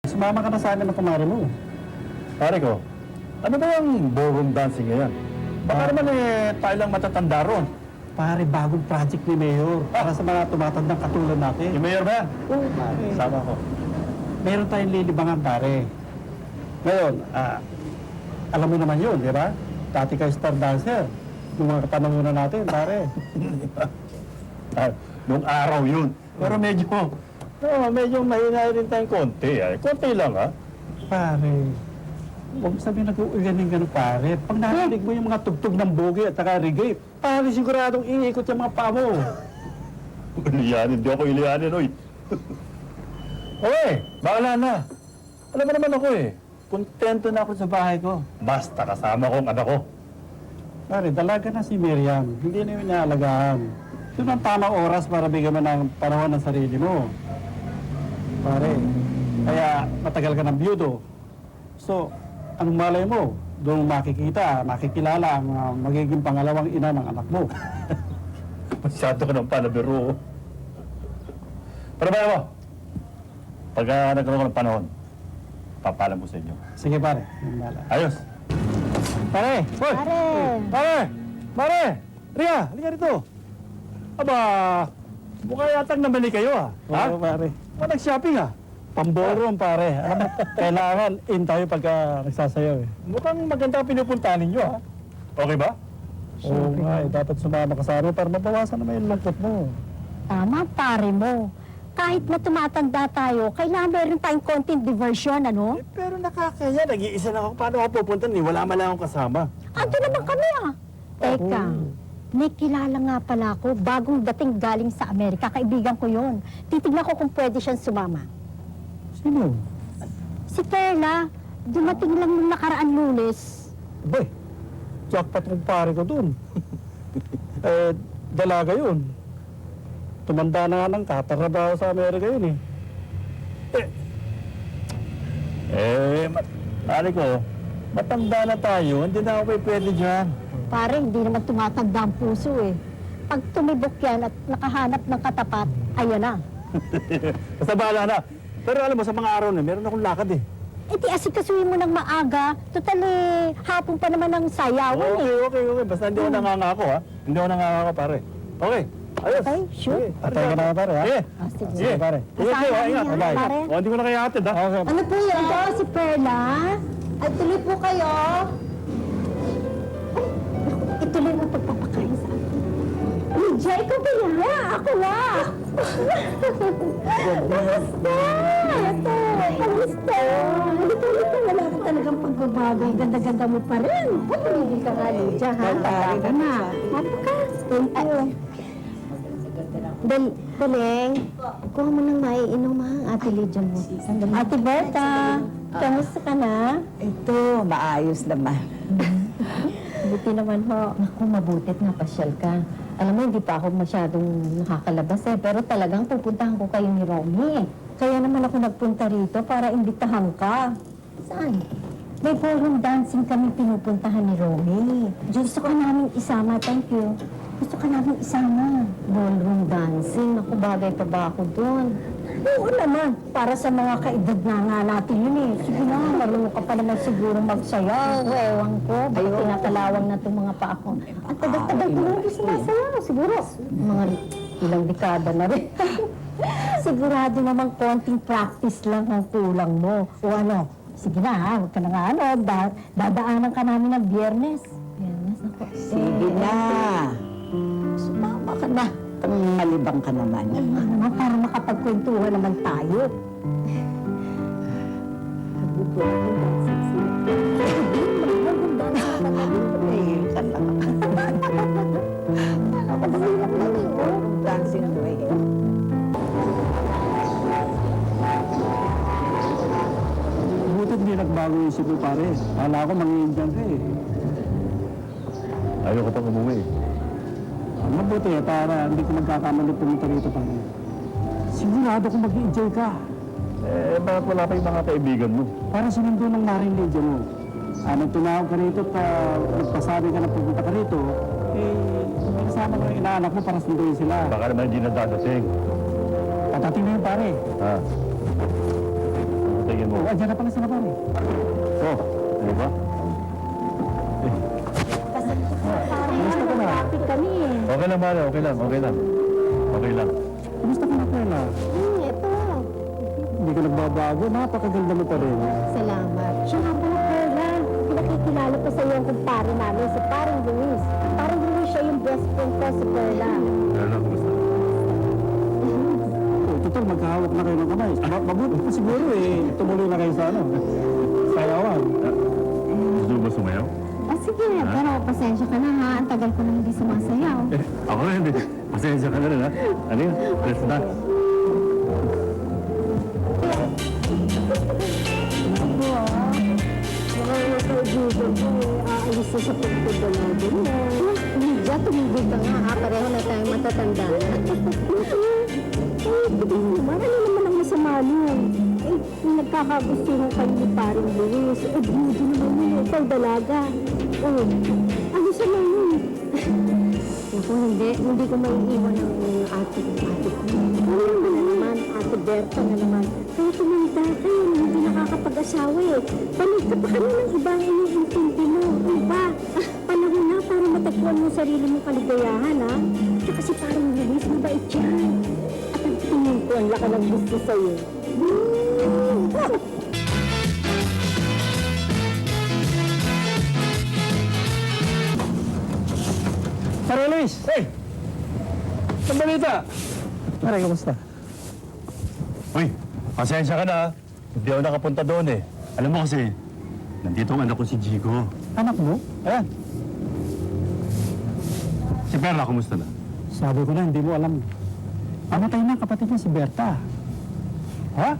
Sumama ka na sa amin ng kumare mo. Pare ko, ano ba yung ballroom dancing ngayon? Baka naman tayo lang matatanda ron. Pare, bagong project ni Mayor para sa mga tumatandang katulad natin. Yung mayor ba yan? Oo, pare. Sama ko. Meron tayong lilibangan, pare. Ngayon, alam mo naman yun, di ba? Dati kayo star dancer. Nung mga kapanahunan natin, pare. Nung araw yun. Pero medyo mahina rin tayong konti. Konti lang, ha? Pare, huwag mo sabihin nag-uugaling gano'n, pare. Pag narinig mo yung mga tugtog ng bogi at saka reggae, pare, siguradong iikot yung mga paa mo. Iliyanin, di ako iliyanin, oy. Okay, bahala na. Alam mo naman ako kontento na ako sa bahay ko. Basta kasama ko ang anak ko. Pare, dalaga na si Miriam. Hindi na yun nialagaan. Ito ang tamang oras para bigyan mo ng panahon ng sarili mo. Pare, kaya matagal ka ng biyudo. So, anong malay mo? Doon makikita, makikilala ang magiging pangalawang ina ng anak mo. Masyado ka ng palabiro. Pero ba mo? Pagka nagkaroon ko ng panahon, papalam ko sa inyo. Sige, pare. Yung bala. Ayos. Pare! Hoy! Pare! Pare! Pare! Ria, halika rito. Aba, mukha yatang namali kayo, ha? Oo, pare. Nag-shopping, ha? Pamboron, pare. Alam mo, kailangan in tayo pagka nagsasayaw, eh. Mukhang maganda ang pinupuntahan ninyo, ha? Okay ba? Oo nga, dapat sumama ka sa amin para mabawasan naman yung lungkot mo. Tama, pare mo. Kahit na tumatanda tayo, kailangan meron tayong konting diversion, ano? Pero nakakaya, nag-iisa lang ako. Paano ako pupunta? Wala man lang akong kasama. Ando naman kami, ah. Teka, may kilala nga pala ako, bagong dating galing sa Amerika. Kaibigan ko yon. Titignan ko kung pwede siyang sumama. Sino? Si Perla, dumating lang nung nakaraan Lunes. Boy, jackpot ng pare ko dun. Dalaga yun. Tumanda na nga ng katrabaho sa Amerika yun, Pare ko, matanda na tayo. Hindi na ako pwede dyan. Pare, hindi naman tumatanda ang puso, eh. Pag tumibok yan at nakahanap ng katapat, ayan na. Basta bahala na. Pero alam mo, sa mga araw na, meron akong lakad, Eh, di asikasuhin mo ng maaga. Total, hapon pa naman ang sayawan, eh. Okay. Basta hindi ako nangangako, ha? Hindi ako nangangako, pare. Okay. Ayos. Okay, sure. Patay ka na, pare, ha? Sige. Ah, sige. Sige, pare. Ingat kayo, ha? Ingat. Kasama niya, Bye. pare. O, hindi ko na kaya atid, ha? Okay. Ano po yan? Ito si Perla. Ay, tuloy po kayo. Ituloy mo pagpapakain sa akin. Lydia, ikaw ba yan? Ako na. Kamusta? Ito, kamusta? Halika. Wala ka talagang pagbabago. Ang ganda-ganda mo pa rin. Tumigil ka nga, Lydia, ha? Tara ka na. Mapa ka. Thank you. Daling, kuha mo nang maiinom, ha, Ate Lydia mo. Ate Berta, kamusta ka na? Ito, maayos naman. Buti naman ho. Naku, mabutit na pasyal ka. Alam mo, hindi pa ako masyadong nakakalabas pero talagang pupuntahan ko kayo ni Romy. Kaya naman ako nagpunta rito para imbitahan ka. Saan? May ballroom dancing kami pinupuntahan ni Romy. Gusto ka namin isama, thank you. Gusto ka namin isama. Ballroom dancing? Naku, bagay pa ba ako doon? Oo naman, para sa mga kaedad na nga natin yun eh. Sige na, marunong ka pa naman siguro magsayaw. Ewan ko, baka tinakalawang na itong mga pa ako. Ang tagal-tagal ko nung sumasayaw, siguro. Mga ilang dekada na rin. Sigurado namang konting practice lang ang kulang mo. O ano, sige na ha, huwag ka na nga ano, dadaanan ka namin ng Biyernes. Biyernes, naku. Sige na. Sumama ka na. Malibang ka naman. Ano naman, para makapagkwentuhan naman tayo. Ay, ka lang. Dancing away. Buti hindi nagbago yung isip mo, pare. Kala ko mangiindiyan ka, eh. Ayoko pang umuwi. Mabuti, para hindi ko magkakamali pumunta rito, pare. Sigurado kung mag-i-enjoy ka. Bakit wala pa yung mga kaibigan mo? Para sinundo ng maring Lydia mo. Nung tumawag ka rito at nagpasabi ka na pupunta ka rito, may kasama ko yung inaanak mo para sunduin sila. Baka naman hindi na dadating. Patating na yun, pare. Ha? tingin mo? Oh, andyan na pala sila pare. Oh, di ba? Kasi parang traffic kami eh. Okay lang, Mare. Okay lang. Okay lang. Kumusta ka na pala? Ito. Hindi ka nagbabago, napakaganda mo pa rin. Salamat. Siya nga pala, Perla. Pinakikilala ko sa iyo ang kumpare namin, si Paring Luis. Paring Luis siya yung best friend ko, si Perla. Ano, kumusta? Oh, total, magkahawak na kayo ng kamay. Mabuti pa siguro eh. Tumuloy na kayo sa ano. Sayawan. Gusto mo ba sumayaw? Ah, sige, pero pasensya ka na ha. Ang tagal ko na hindi sumasayaw. Ako na hindi. Pasensya ka na rin, ha? Ano yun? Let's dance. Mga kaibigan ko, aalis na sa pagpagdalaga mo. Lydia, tumigil ka nga ha. Pareho na tayong matatanda na. Pwede naman. Ano naman ang masama nun? Eh, nagkakagustuhan kayo ni Paring Luis. Eh, beauty naman yun. Ikaw dalaga. Oh, ano sa yun? Naku, hindi ko maiiwan ang ate ko. Ano na naman, Ate Berta na naman. Kaya tumanda ka yun, hindi nakakapag-asawa eh. Balik ka pa kami ng ibang iniintindi mo. Ano ba? Panahon na para matagpuan mo sarili mong kaligayahan, ha? Tsaka si Paring Luis, mabait yan. At ang tingin ko, ang laki ng gusto sa'yo. Pare Luis! Hey! Ang balita! Pare, kamusta? Uy, pasensya ka na, ha? Hindi ako nakapunta doon, eh. Alam mo kasi, nandito ang anak ko si Jigo. Anak mo? Ayan. Si Perla, kumusta na? Sabi ko na, hindi mo alam. Amatay na kapatid niya si Berta. Ha?